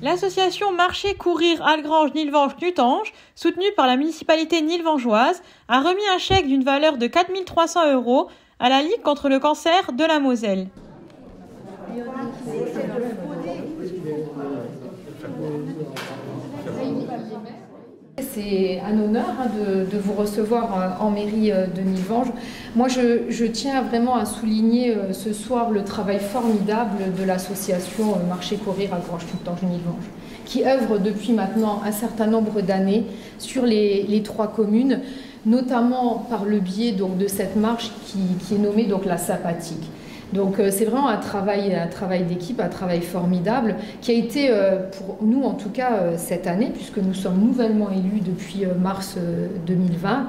L'association Marcher Courir Algrange Nilvange Nutange, soutenue par la municipalité nilvangeoise, a remis un chèque d'une valeur de 4 300 € à la Ligue contre le cancer de la Moselle. C'est un honneur de vous recevoir en mairie de Nilvange. Moi, je tiens vraiment à souligner ce soir le travail formidable de l'association Marcher Courir Algrange Nilvange, qui œuvre depuis maintenant un certain nombre d'années sur les 3 communes, notamment par le biais donc, de cette marche qui est nommée donc, la Sapatique. Donc c'est vraiment un travail d'équipe, un travail formidable qui a été pour nous en tout cas cette année, puisque nous sommes nouvellement élus depuis mars 2020,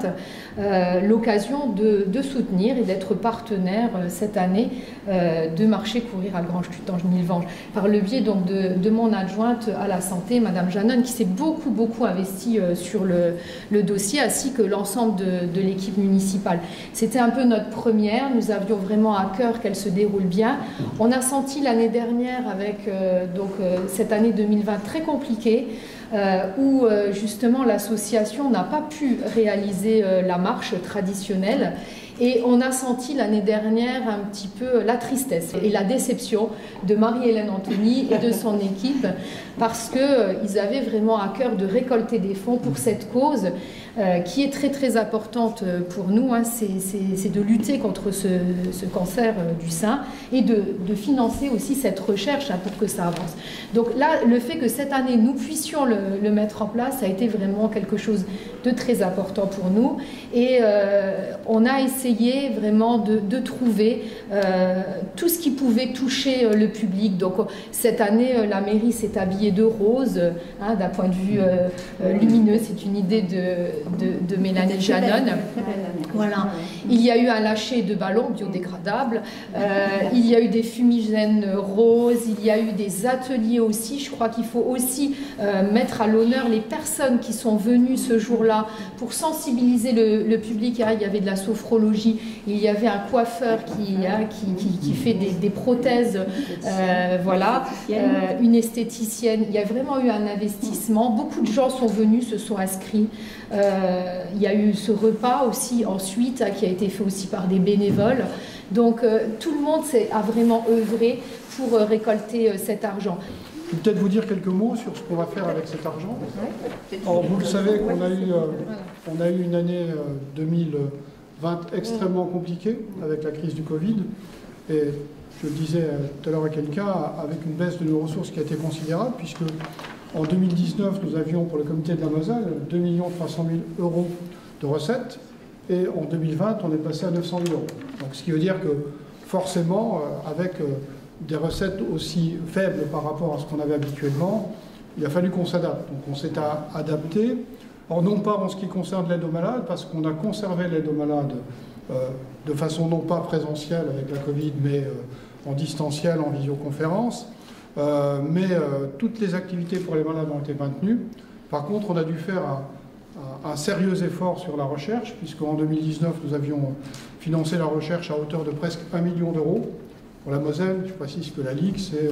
l'occasion de soutenir et d'être partenaire cette année de Marcher Courir Algrange Nilvange par le biais donc de mon adjointe à la santé, Madame Jeannone, qui s'est beaucoup investie sur le dossier, ainsi que l'ensemble de l'équipe municipale. C'était un peu notre première, nous avions vraiment à cœur qu'elle se déroule bien. On a senti l'année dernière avec cette année 2020 très compliquée où justement l'association n'a pas pu réaliser la marche traditionnelle. Et on a senti l'année dernière un petit peu la tristesse et la déception de Marie-Hélène Anthony et de son équipe parce qu'ils avaient vraiment à cœur de récolter des fonds pour cette cause qui est très importante pour nous. Hein, c'est de lutter contre ce cancer du sein et de financer aussi cette recherche pour que ça avance. Donc là, le fait que cette année nous puissions le mettre en place a été vraiment quelque chose de très important pour nous. Et on a essayé vraiment de trouver tout ce qui pouvait toucher le public. Donc cette année, la mairie s'est habillée de rose, hein, d'un point de vue lumineux. C'est une idée de Mélanie Jeannone. Voilà. Il y a eu un lâcher de ballons biodégradables, il y a eu des fumigènes roses, il y a eu des ateliers aussi. Je crois qu'il faut aussi mettre à l'honneur les personnes qui sont venues ce jour-là pour sensibiliser le public. Il y avait de la sophrologie, il y avait un coiffeur qui fait des prothèses, voilà, une esthéticienne. Il y a vraiment eu un investissement. Beaucoup de gens sont venus, se sont inscrits. Il y a eu ce repas aussi ensuite qui a été fait aussi par des bénévoles. Donc tout le monde a vraiment œuvré pour récolter cet argent. Je vais peut-être vous dire quelques mots sur ce qu'on va faire avec cet argent. Alors, vous le savez qu'on a eu une année 2020 extrêmement compliquée avec la crise du Covid. Et je le disais tout à l'heure à quelqu'un, avec une baisse de nos ressources qui a été considérable, puisque en 2019, nous avions pour le comité de la Moselle 2 300 000 € de recettes. Et en 2020, on est passé à 900 000 €. Donc, ce qui veut dire que forcément, avec des recettes aussi faibles par rapport à ce qu'on avait habituellement, il a fallu qu'on s'adapte. Donc on s'est adapté. Or non pas en ce qui concerne l'aide aux malades, parce qu'on a conservé l'aide aux malades de façon non pas présentielle avec la Covid, mais en distanciel, en visioconférence. Toutes les activités pour les malades ont été maintenues. Par contre, on a dû faire un sérieux effort sur la recherche, puisqu'en 2019, nous avions financé la recherche à hauteur de presque 1 million d'euros. Pour la Moselle, je précise que la Ligue, c'est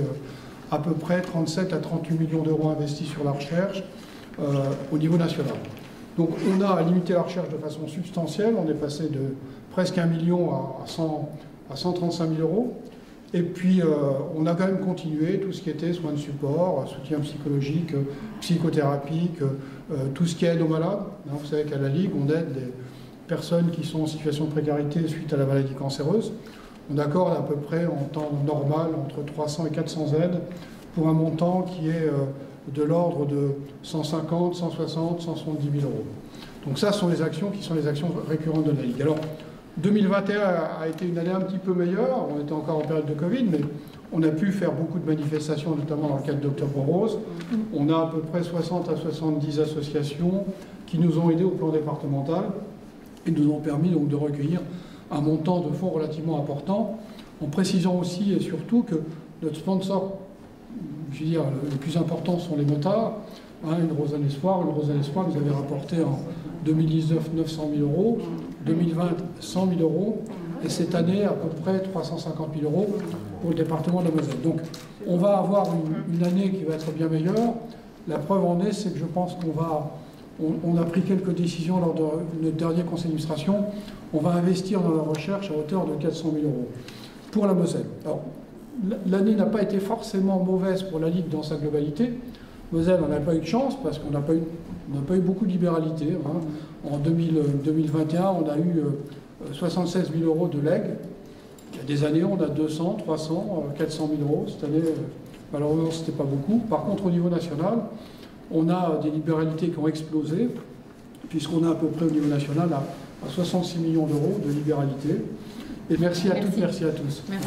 à peu près 37 à 38 millions d'euros investis sur la recherche au niveau national. Donc on a limité la recherche de façon substantielle, on est passé de presque 1 million à 135 000 €. Et puis on a quand même continué tout ce qui était soins de support, soutien psychologique, psychothérapie, tout ce qui aide aux malades. Vous savez qu'à la Ligue, on aide des personnes qui sont en situation de précarité suite à la maladie cancéreuse. On accorde à peu près en temps normal entre 300 et 400 aides pour un montant qui est de l'ordre de 150, 160, 170 000 €. Donc ça, ce sont les actions qui sont les actions récurrentes de la Ligue. Alors, 2021 a été une année un petit peu meilleure. On était encore en période de Covid, mais on a pu faire beaucoup de manifestations, notamment dans le cadre d'Octobre Rose. On a à peu près 60 à 70 associations qui nous ont aidés au plan départemental et nous ont permis donc de recueillir un montant de fonds relativement important, en précisant aussi et surtout que notre sponsor, je veux dire, le plus important sont les motards. Une Rosanne Espoir. Une Rosanne Espoir nous avait rapporté en 2019 900 000 €, 2020 100 000 € et cette année à peu près 350 000 € pour le département de la Moselle. Donc On va avoir une année qui va être bien meilleure. La preuve en est, c'est que je pense on a pris quelques décisions lors de notre dernier conseil d'administration. On va investir dans la recherche à hauteur de 400 000 € pour la Moselle. Alors, l'année n'a pas été forcément mauvaise pour la Ligue dans sa globalité. Moselle, on n'a pas eu de chance parce qu'on n'a pas eu beaucoup de libéralité. Hein. En 2021, on a eu 76 000 € de legs. Il y a des années, on a 200, 300, 400 000 €. Cette année, malheureusement, ce n'était pas beaucoup. Par contre, au niveau national, on a des libéralités qui ont explosé, puisqu'on a à peu près au niveau national à 66 millions d'euros de libéralité. Et merci à toutes, merci à tous. Merci.